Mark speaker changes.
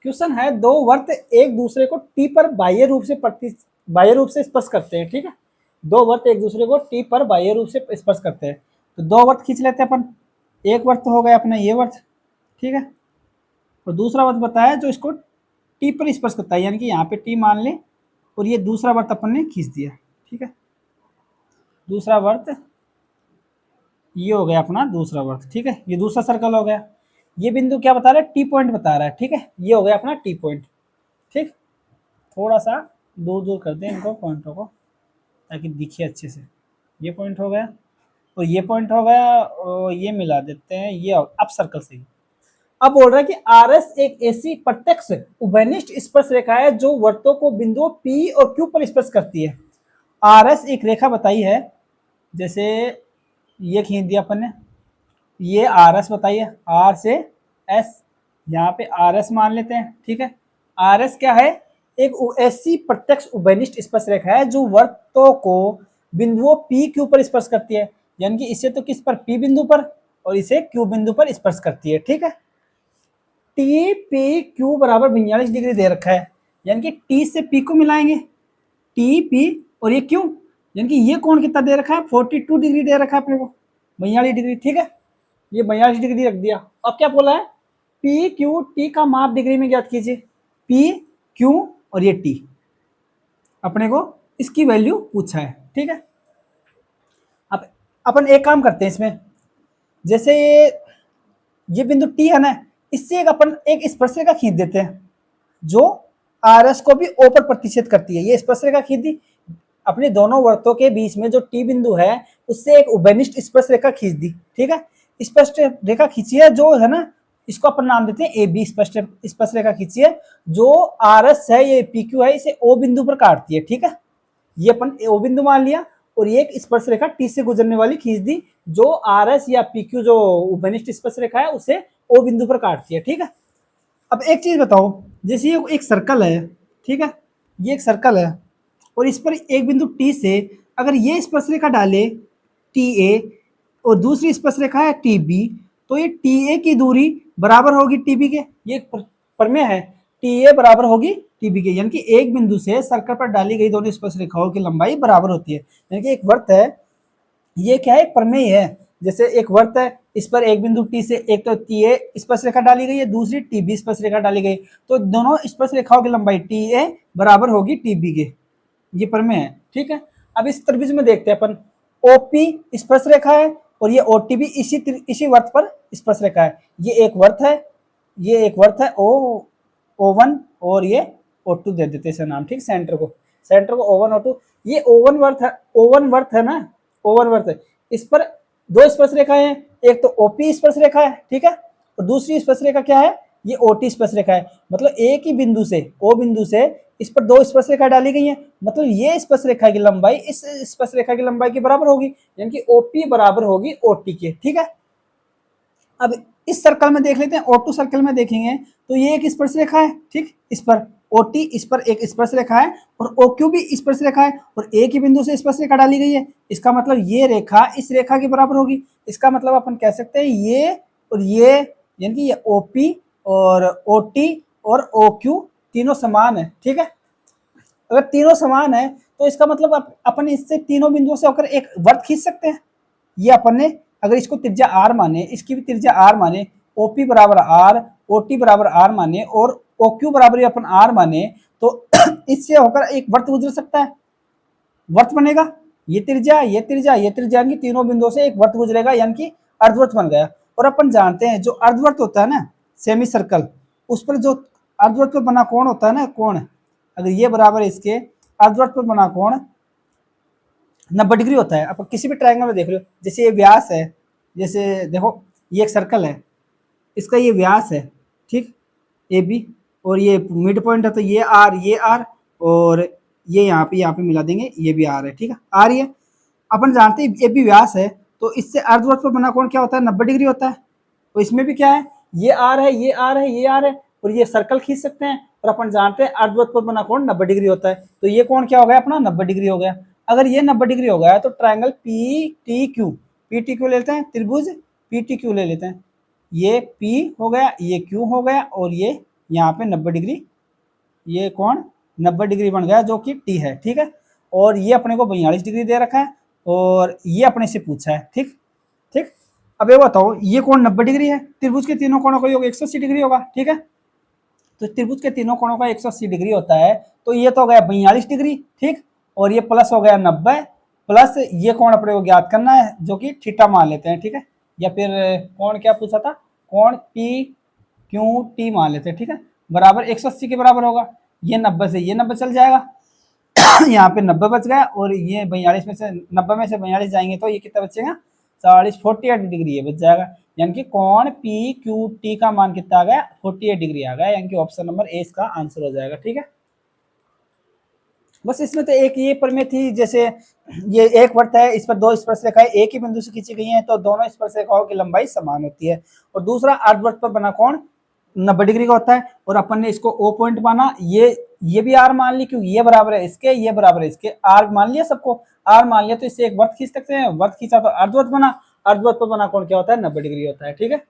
Speaker 1: Question है, दो वर्त एक दूसरे को टी पर बाह्य रूप से स्पर्श करते हैं, ठीक है। दो वर्त एक दूसरे को टी पर बाह्य रूप से स्पर्श करते हैं, तो दो वर्त खींच लेते हैं अपन। एक वर्त हो गया अपना ये वर्त, ठीक है, और दूसरा वर्त बताया जो इसको टी पर स्पर्श करता है, यानी कि यहाँ पे टी मान लें, और ये दूसरा वर्त अपन ने खींच दिया, ठीक है। दूसरा वर्त ये हो गया अपना दूसरा वर्त, ठीक है, ये दूसरा सर्कल हो गया। ये बिंदु क्या बता रहा है, टी पॉइंट बता रहा है, ठीक है, ये हो गया अपना टी पॉइंट, ठीक। थोड़ा सा दूर दूर कर दें इनको पॉइंटों को ताकि दिखे अच्छे से। ये पॉइंट हो गया और ये पॉइंट हो गया, और ये मिला देते हैं, ये अब सर्कल से ही। अब बोल रहा है कि आर एस एक ऐसी प्रत्यक्ष उभयनिष्ठ स्पर्श रेखा है जो वर्तों को बिंदुओं पी और क्यू पर स्पर्श करती है। आर एस एक रेखा बताई है, जैसे ये खींच दिया अपन ने, ये आर एस बताइए, आर से एस, यहाँ पे आर एस मान लेते हैं, ठीक है। आर एस क्या है, एक ऐसी प्रत्यक्ष उभयनिष्ठ स्पर्श रेखा है जो वर्तों को बिंदुओं पी क्यू पर स्पर्श करती है, यानी कि इसे तो किस पर, पी बिंदु पर, और इसे क्यू बिंदु पर स्पर्श करती है, ठीक है। टी पी क्यू बराबर 42 डिग्री दे रखा है, यानी कि टी से पी को मिलाएंगे, टी पी और ये क्यू, यानी कि ये कोण कितना दे रखा है, 42 डिग्री दे रखा है अपने को, 42 डिग्री, ठीक है। ये 42 डिग्री रख दिया। अब क्या बोला है, पी क्यू टी का माप डिग्री में ज्ञात कीजिए, पी क्यू और ये टी, अपने को इसकी वैल्यू पूछा है, ठीक है। अब अपन एक काम करते हैं इसमें, जैसे ये बिंदु टी है ना, इससे एक अपन एक स्पर्श रेखा खींच देते हैं जो आर एस को भी ओ पर प्रतिच्छेद करती है। ये स्पर्श रेखा खींच दी, अपने दोनों वर्तों के बीच में जो टी बिंदु है उससे एक उभयनिष्ठ स्पर्श रेखा खींच दी, ठीक है। स्पर्श रेखा खींची है जो है ना, इसको अपन नाम देते हैं ए बी, स्पर्श रेखा खींची है जो आर एस है, ये पी क्यू है, इसे ओ बिंदु पर काटती है, ठीक है। ये अपन ओ बिंदु मान लिया, और ये एक स्पर्श रेखा टी से गुजरने वाली खींच दी जो आर एस या पी क्यू जो उभयनिष्ठ स्पर्श रेखा है उसे ओ बिंदु पर काटती है, ठीक है। अब एक चीज बताओ, जैसे ये एक सर्कल है, ठीक है, ये एक सर्कल है, और इस पर एक बिंदु टी से अगर ये स्पर्श रेखा डाले टी ए और दूसरी स्पर्श रेखा है टी बी, तो ये टी ए की दूरी बराबर होगी टी बी के, ये प्रमेय है, टी ए बराबर होगी टी बी के, यानी कि एक बिंदु से सर्कल पर डाली गई दोनों स्पर्श रेखाओं की लंबाई बराबर होती है। यानी कि एक वर्त है, ये क्या है, प्रमेय है। जैसे एक वर्त है, इस पर एक बिंदु टी से एक तो टी ए स्पर्श रेखा डाली गई है, दूसरी टी बी स्पर्श रेखा डाली गई, तो दोनों स्पर्श रेखाओं की लंबाई टी ए बराबर होगी टी बी के, ये प्रमेय है, ठीक है। अब इस त्रिभुज में देखते हैं अपन, ओपी स्पर्श रेखा है और ये ओटी भी इसी वर्त पर स्पर्श रेखा है। ये एक वर्त है, ये एक वर्त है O1 और ये O2 दे देते हैं नाम, ठीक, सेंटर को O1 O2, ये O1 वर्त है ना, O1 वर्त है, इस पर दो स्पर्श रेखा है, एक तो OP स्पर्श रेखा है, ठीक है, और दूसरी स्पर्श रेखा क्या है, ये OT स्पर्श रेखा है। मतलब एक ही बिंदु से, O बिंदु से इस पर दो स्पर्श रेखा डाली गई है, मतलब ये स्पर्श रेखा की लंबाई इस स्पर्श रेखा की लंबाई के बराबर होगी, यानी कि OP बराबर होगी OT के, ठीक है। अब इस सर्कल में देख लेते हैं, O2 सर्कल में देखेंगे तो ये एक स्पर्श रेखा है, ठीक, इस पर OT, इस पर एक स्पर्श रेखा है, और OQ भी स्पर्श रेखा है, और एक ही बिंदु से स्पर्श रेखा डाली गई है, इसका मतलब ये रेखा इस रेखा के बराबर होगी। इसका मतलब अपन कह सकते हैं ये और ये, यानी कि ये OP और OT और OQ तीनों समान है, ठीक है। अगर तीनों समान है तो इसका मतलब अपन इससे तीनों बिंदुओं से होकर एक वर्त खींच सकते हैं। ये अपन ने अगर इसको त्रिज्या आर माने, इसकी भी त्रिज्या आर माने, ओपी बराबर आर, ओटी बराबर आर माने, और ओक्यू बराबर अपन आर माने, तो इससे होकर एक वर्त गुजर सकता है, वर्त बनेगा। ये त्रिज्या, ये त्रिज्या, ये त्रिज्या की तीनों बिंदुओं से एक वर्त गुजरेगा, यानी कि अर्धवर्त बन गया। और अपन जानते हैं जो अर्धवर्त होता है ना, सेमी सर्कल, उस पर जो अर्धवर्त पर बना कोण होता है ना, कोण, अगर ये बराबर इसके अर्धवर्त पर बना कोण 90 डिग्री होता है। आप किसी भी ट्रायंगल में देख लो, जैसे ये व्यास है, जैसे देखो ये एक सर्कल है, इसका ये व्यास है, ठीक, ए बी, और ये मिड पॉइंट है, तो ये आर और ये यहाँ पे मिला देंगे, ये भी आर है, ठीक है, आर ये अपन जानते हैं ए बी व्यास है, तो इससे अर्धवर्त पर बना कोण क्या होता है, 90 डिग्री होता है। तो इसमें भी क्या है, ये आर है, ये आर है, ये आर है, और ये सर्कल खींच सकते हैं, और अपन जानते हैं अर्धवर्त पर बना कोण 90 डिग्री होता है, तो ये कोण क्या हो गया अपना, 90 डिग्री हो गया। अगर ये 90 डिग्री हो गया तो ट्रायंगल पी टी क्यू लेते हैं, त्रिभुज पी टी क्यू ले लेते हैं, ये P हो गया, ये Q हो गया, और ये यहाँ पे 90 डिग्री, ये कोण 90 डिग्री बन गया जो कि टी है, ठीक है। और ये अपने को 42 डिग्री दे रखा है और ये अपने से पूछा है, ठीक ठीक। अब ये बताओ, ये कोण 90 डिग्री है, त्रिभुज के तीनों कोणों का योग 180 डिग्री होगा, ठीक है। तो त्रिभुज के तीनों कोणों का 180 डिग्री होता है, तो ये तो हो गया 42 डिग्री, ठीक। और ये प्लस हो गया 90, प्लस ये कोण अपने को ज्ञात करना है जो कि थीटा मान लेते हैं, ठीक है। या फिर कोण क्या पूछा था, कोण पी क्यू टी मान लेते हैं, ठीक है। बराबर 180 के बराबर होगा, ये 90 से ये 90 चल जाएगा यहाँ पे 90 बच गया, और ये 42 में से 90 में से 42 जाएंगे तो ये कितना बचेगा, 48 डिग्री ये बच जाएगा। यानी कि कोण पी क्यू टी का मान कितना आ गया, 48 डिग्री आ गया, यानी कि ऑप्शन नंबर ए इसका आंसर हो जाएगा, ठीक है। बस इसमें तो एक ये प्रमेय थी, जैसे ये एक वृत्त है, इस पर दो स्पर्शरेखाएं एक ही बिंदु से खींची गई हैं, तो दोनों स्पर्शरेखाओं की लंबाई समान होती है। और दूसरा, अर्धवृत्त पर बना कोण 90 डिग्री का होता है, और अपन ने इसको ओ पॉइंट माना, ये भी आर मान ली क्योंकि ये बराबर है इसके, ये बराबर है इसके, आर मान लिया सबको, आर मान लिया तो इससे एक वृत्त खींच सकते हैं, वृत्त खींचा तो अर्धवृत्त बना, अर्धवृत्त पर बना कोण क्या होता है, 90 डिग्री होता है, ठीक है।